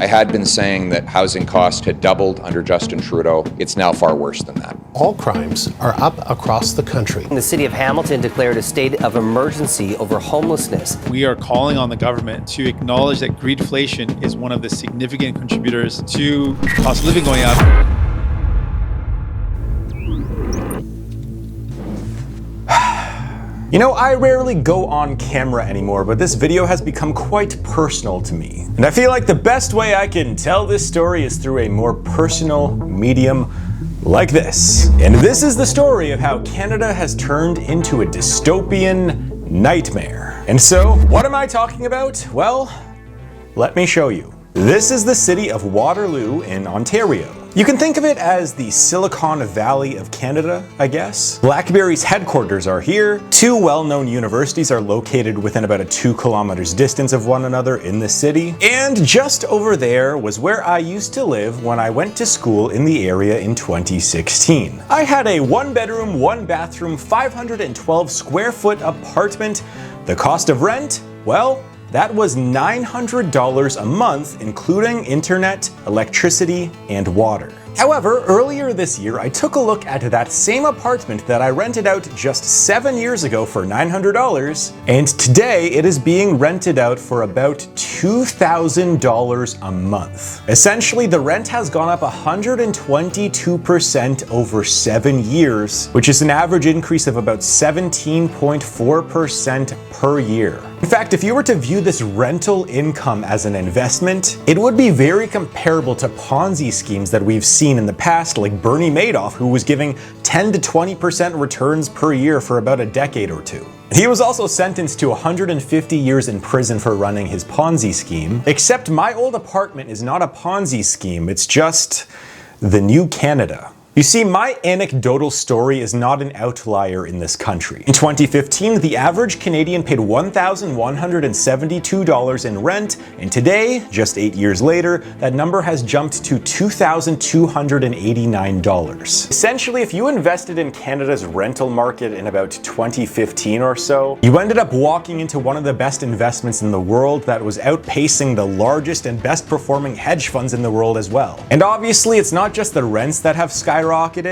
I had been saying that housing costs had doubled under Justin Trudeau. It's now far worse than that. All crimes are up across the country. The city of Hamilton declared a state of emergency over homelessness. We are calling on the government to acknowledge that greedflation is one of the significant contributors to cost of living going up. You know, I rarely go on camera anymore, but this video has become quite personal to me. And I feel like the best way I can tell this story is through a more personal medium like this. And this is the story of how Canada has turned into a dystopian nightmare. And so, what am I talking about? Well, let me show you. This is the city of Waterloo in Ontario. You can think of it as the Silicon Valley of Canada, I guess. Blackberry's headquarters are here. Two well-known universities are located within about a 2 kilometers distance of one another in the city. And just over there was where I used to live when I went to school in the area in 2016. I had a 1-bedroom, 1-bathroom, 512 square foot apartment. The cost of rent? Well, that was $900 a month, including internet, electricity, and water. However, earlier this year, I took a look at that same apartment that I rented out just 7 years ago for $900, and today it is being rented out for about $2,000 a month. Essentially, the rent has gone up 122% over 7 years, which is an average increase of about 17.4% per year. In fact, if you were to view this rental income as an investment, it would be very comparable to Ponzi schemes that we've seen in the past, like Bernie Madoff, who was giving 10 to 20% returns per year for about a decade or two. He was also sentenced to 150 years in prison for running his Ponzi scheme. Except my old apartment is not a Ponzi scheme, it's just the new Canada. You see, my anecdotal story is not an outlier in this country. In 2015, the average Canadian paid $1,172 in rent, and today, just 8 years later, that number has jumped to $2,289. Essentially, if you invested in Canada's rental market in about 2015 or so, you ended up walking into one of the best investments in the world that was outpacing the largest and best performing hedge funds in the world as well. And obviously, it's not just the rents that have skyrocketed,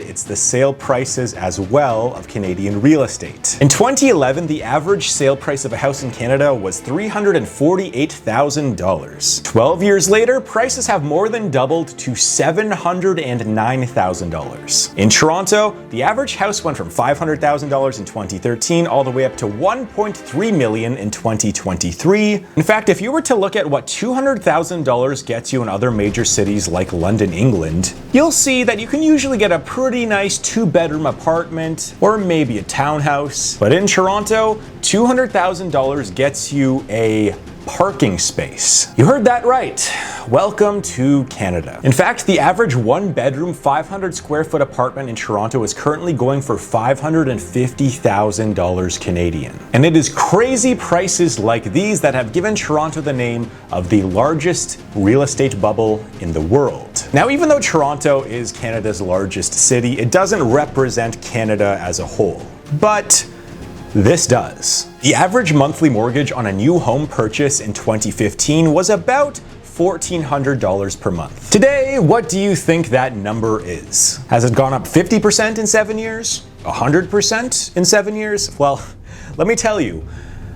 it's the sale prices as well of Canadian real estate. In 2011, the average sale price of a house in Canada was $348,000. 12 years later, prices have more than doubled to $709,000. In Toronto, the average house went from $500,000 in 2013 all the way up to $1.3 million in 2023. In fact, if you were to look at what $200,000 gets you in other major cities like London, England, you'll see that you can usually get a pretty nice 2-bedroom apartment or maybe a townhouse. But in Toronto, $200,000 gets you a parking space. You heard that right. Welcome to Canada. In fact, the average 1-bedroom, 500 square foot apartment in Toronto is currently going for $550,000 Canadian. And it is crazy prices like these that have given Toronto the name of the largest real estate bubble in the world. Now, even though Toronto is Canada's largest city, it doesn't represent Canada as a whole. But this does. The average monthly mortgage on a new home purchase in 2015 was about $1,400 per month. Today, what do you think that number is? Has it gone up 50% in 7 years? 100% in 7 years? Well, let me tell you,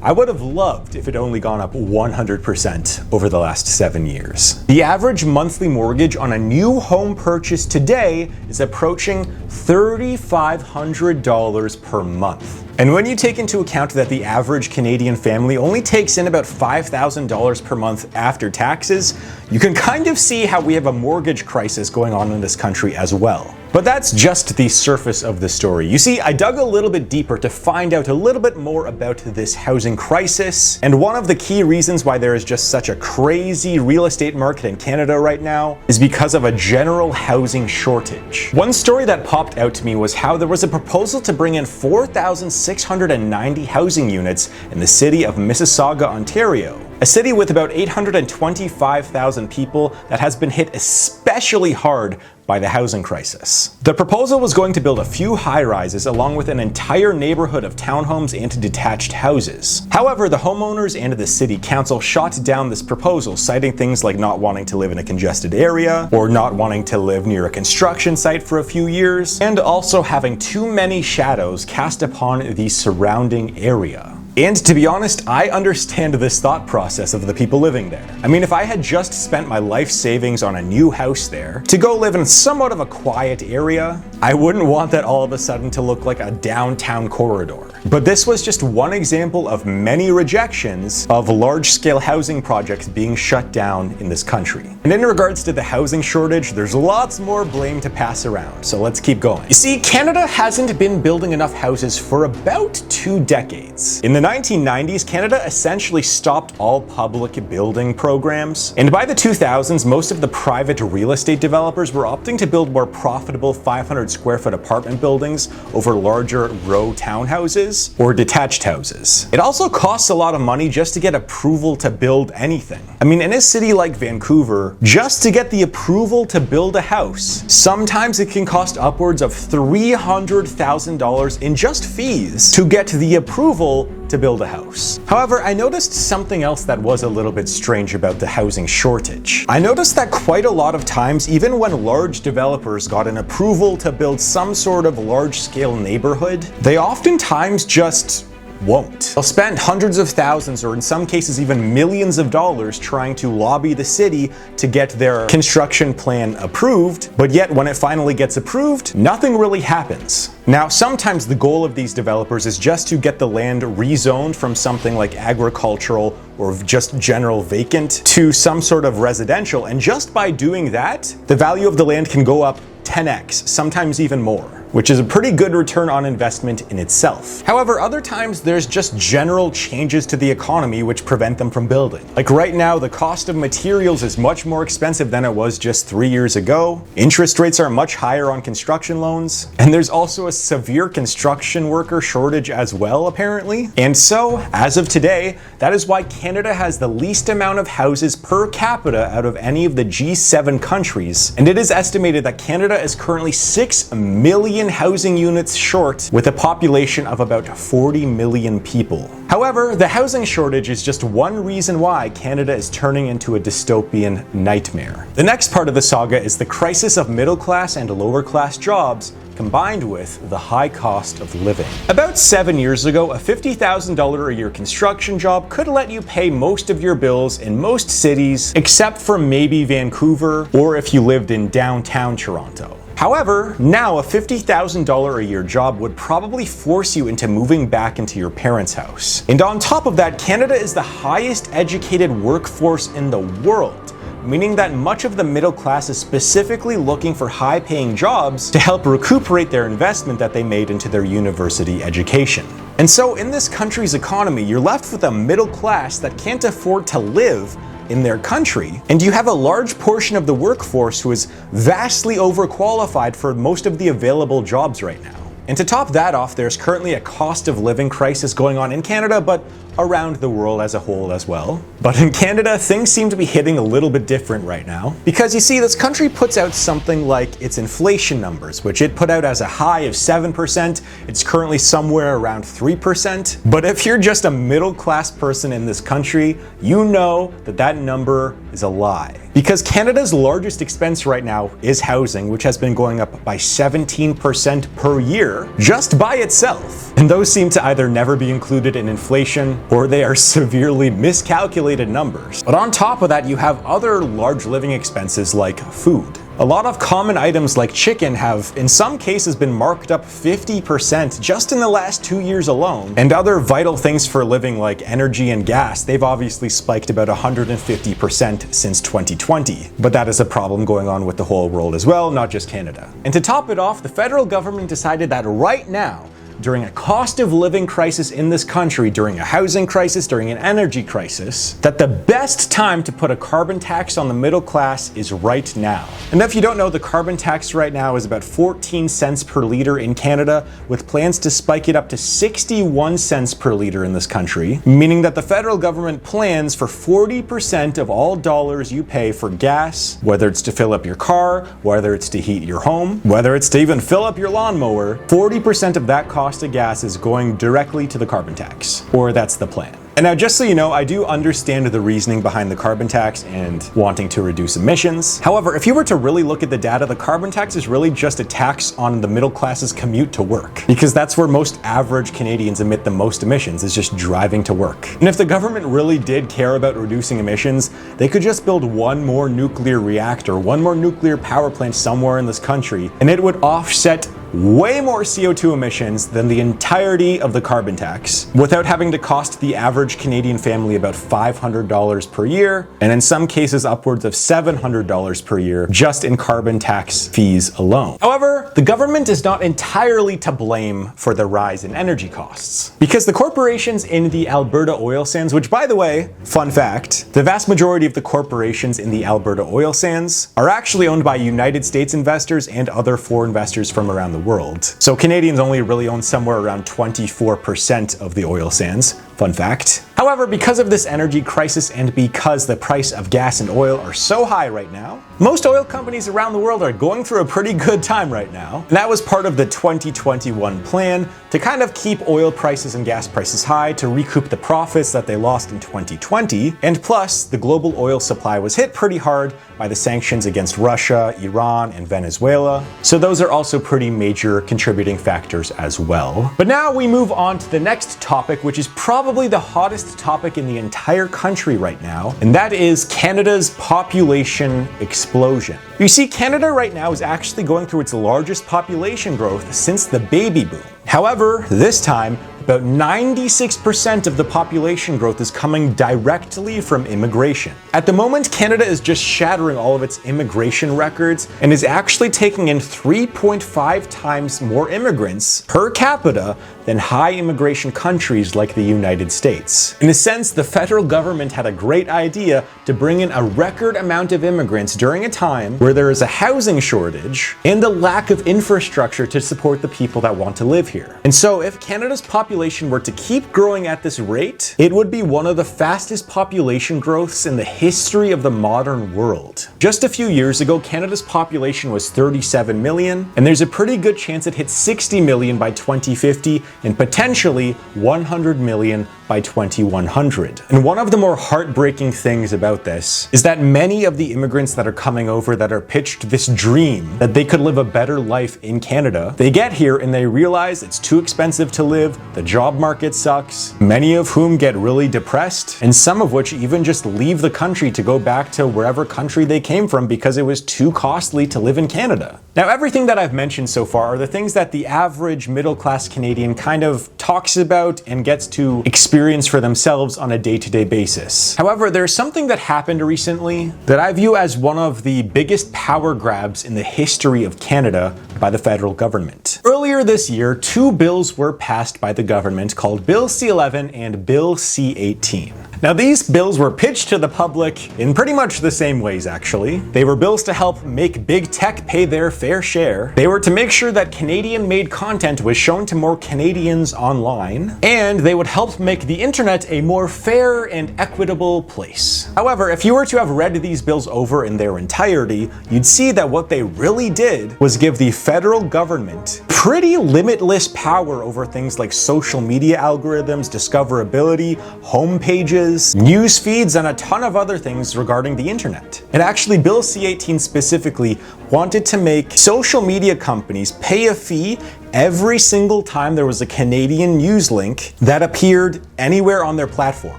I would have loved if it only gone up 100% over the last 7 years. The average monthly mortgage on a new home purchase today is approaching $3,500 per month. And when you take into account that the average Canadian family only takes in about $5,000 per month after taxes, you can kind of see how we have a mortgage crisis going on in this country as well. But that's just the surface of the story. You see, I dug a little bit deeper to find out a little bit more about this housing crisis, and one of the key reasons why there is just such a crazy real estate market in Canada right now is because of a general housing shortage. One story that popped out to me was how there was a proposal to bring in 4,690 housing units in the city of Mississauga, Ontario. a city with about 825,000 people that has been hit especially hard by the housing crisis. The proposal was going to build a few high-rises along with an entire neighborhood of townhomes and detached houses. However, the homeowners and the city council shot down this proposal, citing things like not wanting to live in a congested area, or not wanting to live near a construction site for a few years, and also having too many shadows cast upon the surrounding area. And to be honest, I understand this thought process of the people living there. I mean, if I had just spent my life savings on a new house there to go live in somewhat of a quiet area, I wouldn't want that all of a sudden to look like a downtown corridor. But this was just one example of many rejections of large-scale housing projects being shut down in this country. And in regards to the housing shortage, there's lots more blame to pass around, so let's keep going. You see, Canada hasn't been building enough houses for about 2 decades. In the 1990s, Canada essentially stopped all public building programs, and by the 2000s, most of the private real estate developers were opting to build more profitable 500 square foot apartment buildings over larger row townhouses or detached houses. It also costs a lot of money just to get approval to build anything. I mean, in a city like Vancouver, just to get the approval to build a house, sometimes it can cost upwards of $300,000 in just fees to get the approval to build a house. However, I noticed something else that was a little bit strange about the housing shortage. I noticed that quite a lot of times, even when large developers got an approval to build some sort of large-scale neighborhood, they oftentimes just won't. They'll spend hundreds of thousands, or in some cases even millions of dollars, trying to lobby the city to get their construction plan approved, but yet when it finally gets approved, nothing really happens. Now, sometimes the goal of these developers is just to get the land rezoned from something like agricultural or just general vacant to some sort of residential, and just by doing that, the value of the land can go up 10x, sometimes even more, which is a pretty good return on investment in itself. However, other times there's just general changes to the economy which prevent them from building. Like right now, the cost of materials is much more expensive than it was just 3 years ago. Interest rates are much higher on construction loans, and there's also a severe construction worker shortage as well, apparently. And so, as of today, that is why Canada has the least amount of houses per capita out of any of the G7 countries, and it is estimated that Canada is currently 6 million housing units short, with a population of about 40 million people. However, the housing shortage is just one reason why Canada is turning into a dystopian nightmare. The next part of the saga is the crisis of middle class and lower class jobs, combined with the high cost of living. About 7 years ago, a $50,000 a year construction job could let you pay most of your bills in most cities, except for maybe Vancouver, or if you lived in downtown Toronto. However, now a $50,000 a year job would probably force you into moving back into your parents' house. And on top of that, Canada is the highest educated workforce in the world, meaning that much of the middle class is specifically looking for high-paying jobs to help recuperate their investment that they made into their university education. And so in this country's economy, you're left with a middle class that can't afford to live in their country, and you have a large portion of the workforce who is vastly overqualified for most of the available jobs right now. And to top that off, there's currently a cost of living crisis going on in Canada, but around the world as a whole as well. But in Canada, things seem to be hitting a little bit different right now. Because you see, this country puts out something like its inflation numbers, which it put out as a high of 7%. It's currently somewhere around 3%. But if you're just a middle class person in this country, you know that that number is a lie. Because Canada's largest expense right now is housing, which has been going up by 17% per year just by itself. And those seem to either never be included in inflation, or they are severely miscalculated numbers. But on top of that, you have other large living expenses like food. A lot of common items like chicken have, in some cases, been marked up 50% just in the last 2 years alone. And other vital things for living like energy and gas, they've obviously spiked about 150% since 2020. But that is a problem going on with the whole world as well, not just Canada. And to top it off, the federal government decided that right now, during a cost of living crisis in this country, during a housing crisis, during an energy crisis, that the best time to put a carbon tax on the middle class is right now. And if you don't know, the carbon tax right now is about 14 cents per liter in Canada, with plans to spike it up to 61 cents per liter in this country, meaning that the federal government plans for 40% of all dollars you pay for gas, whether it's to fill up your car, whether it's to heat your home, whether it's to even fill up your lawnmower, 40% of that cost of gas is going directly to the carbon tax. Or that's the plan. And now, just so you know, I do understand the reasoning behind the carbon tax and wanting to reduce emissions. However, if you were to really look at the data, the carbon tax is really just a tax on the middle class's commute to work, because that's where most average Canadians emit the most emissions, is just driving to work. And if the government really did care about reducing emissions, they could just build one more nuclear reactor, one more nuclear power plant somewhere in this country, and it would offset way more CO2 emissions than the entirety of the carbon tax, without having to cost the average Canadian family about $500 per year, and in some cases upwards of $700 per year just in carbon tax fees alone. However, the government is not entirely to blame for the rise in energy costs, because the corporations in the Alberta oil sands, which, by the way, fun fact, the vast majority of the corporations in the Alberta oil sands are actually owned by United States investors and other foreign investors from around the world. So Canadians only really own somewhere around 24% of the oil sands. Fun fact. However, because of this energy crisis and because the price of gas and oil are so high right now, most oil companies around the world are going through a pretty good time right now. And that was part of the 2021 plan to kind of keep oil prices and gas prices high to recoup the profits that they lost in 2020. And plus, the global oil supply was hit pretty hard by the sanctions against Russia, Iran, and Venezuela. So those are also pretty major contributing factors as well. But now we move on to the next topic, which is probably the hottest topic in the entire country right now, and that is Canada's population explosion. You see, Canada right now is actually going through its largest population growth since the baby boom. However, this time, about 96% of the population growth is coming directly from immigration. At the moment, Canada is just shattering all of its immigration records and is actually taking in 3.5 times more immigrants per capita than high immigration countries like the United States. In a sense, the federal government had a great idea to bring in a record amount of immigrants during a time where there is a housing shortage and a lack of infrastructure to support the people that want to live here. And so if Canada's population were to keep growing at this rate, it would be one of the fastest population growths in the history of the modern world. Just a few years ago, Canada's population was 37 million, and there's a pretty good chance it hits 60 million by 2050 and potentially 100 million by 2100. And one of the more heartbreaking things about this is that many of the immigrants that are coming over that are pitched this dream that they could live a better life in Canada, they get here and they realize it's too expensive to live, the job market sucks, many of whom get really depressed, and some of which even just leave the country to go back to wherever country they came from because it was too costly to live in Canada. Now, everything that I've mentioned so far are the things that the average middle-class Canadian kind of talks about and gets to experience for themselves on a day-to-day basis. However, there's something that happened recently that I view as one of the biggest power grabs in the history of Canada by the federal government. Earlier this year, two bills were passed by the government called Bill C-11 and Bill C-18. Now, these bills were pitched to the public in pretty much the same ways, actually. They were bills to help make big tech pay their fair share. They were to make sure that Canadian-made content was shown to more Canadians online, and they would help make the internet a more fair and equitable place. However, if you were to have read these bills over in their entirety, you'd see that what they really did was give the federal government pretty limitless power over things like social media algorithms, discoverability, home pages, news feeds, and a ton of other things regarding the internet. And actually, Bill C-18 specifically wanted to make social media companies pay a fee every single time there was a Canadian news link that appeared anywhere on their platform.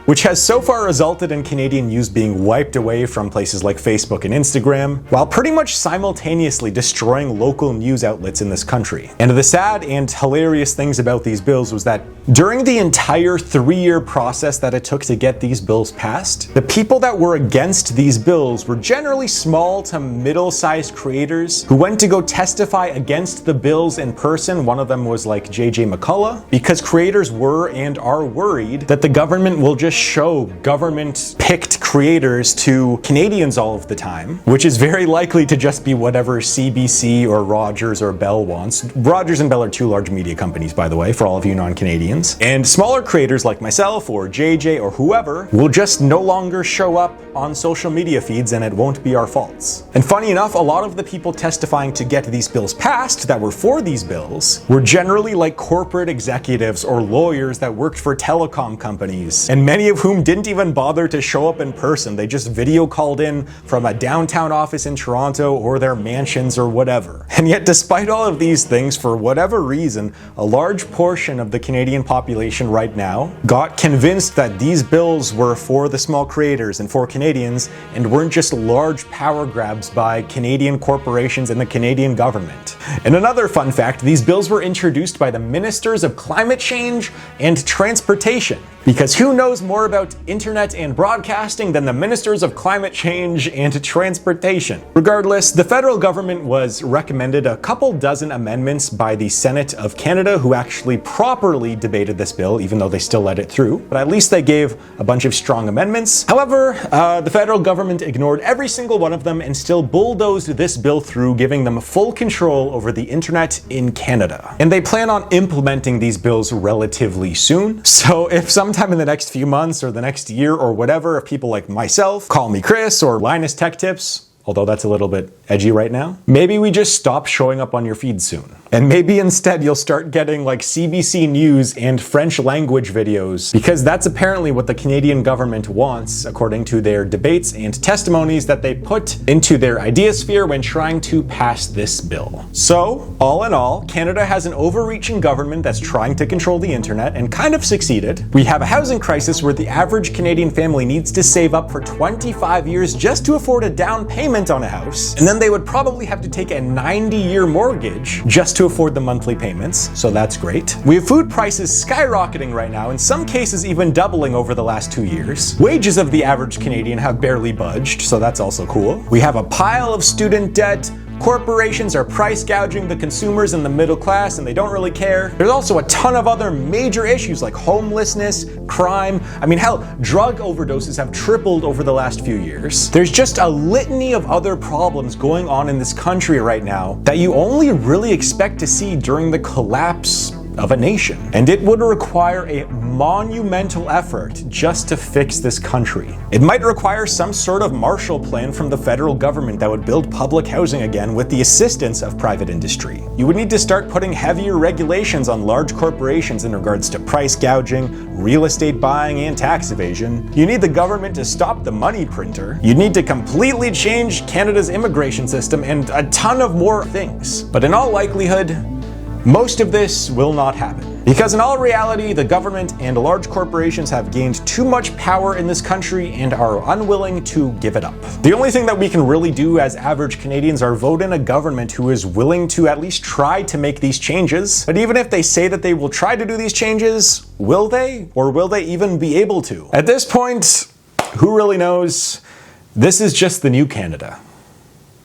which has so far resulted in Canadian news being wiped away from places like Facebook and Instagram, while pretty much simultaneously destroying local news outlets in this country. And the sad and hilarious things about these bills was that during the entire 3-year process that it took to get these bills passed, the people that were against these bills were generally small to middle-sized creators who went to go testify against the bills in person. One of them was like JJ McCullough, because creators were and are worried that the government will just show government-picked creators to Canadians all of the time, which is very likely to just be whatever CBC or Rogers or Bell wants. Rogers and Bell are two large media companies, by the way, for all of you non-Canadians. And smaller creators like myself or JJ or whoever will just no longer show up on social media feeds, and it won't be our faults. And funny enough, a lot of the people testifying to get these bills passed that were for these bills were generally like corporate executives or lawyers that worked for telecom companies, and many of whom didn't even bother to show up in person. They just video called in from a downtown office in Toronto or their mansions or whatever. And yet, despite all of these things, for whatever reason, a large portion of the Canadian population right now got convinced that these bills were for the small creators and for Canadians, and weren't just large power grabs by Canadian corporations and the Canadian government. And another fun fact, these bills were introduced by the Ministers of Climate Change and Transportation. Because who knows more about internet and broadcasting than the Ministers of Climate Change and Transportation? Regardless, the federal government was recommended a couple dozen amendments by the Senate of Canada, who actually properly debated this bill, even though they still let it through. But at least they gave a bunch of strong amendments. However, the federal government ignored every single one of them and still bulldozed this bill through, giving them full control over the internet in Canada. And they plan on implementing these bills relatively soon. So if sometime in the next few months or the next year or whatever, if people like myself call me Chris or Linus Tech Tips, although that's a little bit edgy right now, maybe we just stop showing up on your feed soon. And maybe instead you'll start getting like CBC News and French language videos, because that's apparently what the Canadian government wants, according to their debates and testimonies that they put into their ideasphere when trying to pass this bill. So, all in all, Canada has an overreaching government that's trying to control the internet and kind of succeeded. We have a housing crisis where the average Canadian family needs to save up for 25 years just to afford a down payment on a house, and then they would probably have to take a 90-year mortgage just to afford the monthly payments, so that's great. We have food prices skyrocketing right now, in some cases even doubling over the last 2 years. Wages of the average Canadian have barely budged, so that's also cool. We have a pile of student debt. Corporations are price gouging the consumers and the middle class, and they don't really care. There's also a ton of other major issues like homelessness, crime. I mean, hell, drug overdoses have tripled over the last few years. There's just a litany of other problems going on in this country right now that you only really expect to see during the collapse of a nation. And it would require a monumental effort just to fix this country. It might require some sort of Marshall Plan from the federal government that would build public housing again with the assistance of private industry. You would need to start putting heavier regulations on large corporations in regards to price gouging, real estate buying, and tax evasion. You need the government to stop the money printer. You need to completely change Canada's immigration system, and a ton of more things. But in all likelihood, most of this will not happen. Because in all reality, the government and large corporations have gained too much power in this country and are unwilling to give it up. The only thing that we can really do as average Canadians are vote in a government who is willing to at least try to make these changes. But even if they say that they will try to do these changes, will they? Or will they even be able to? At this point, who really knows? This is just the new Canada.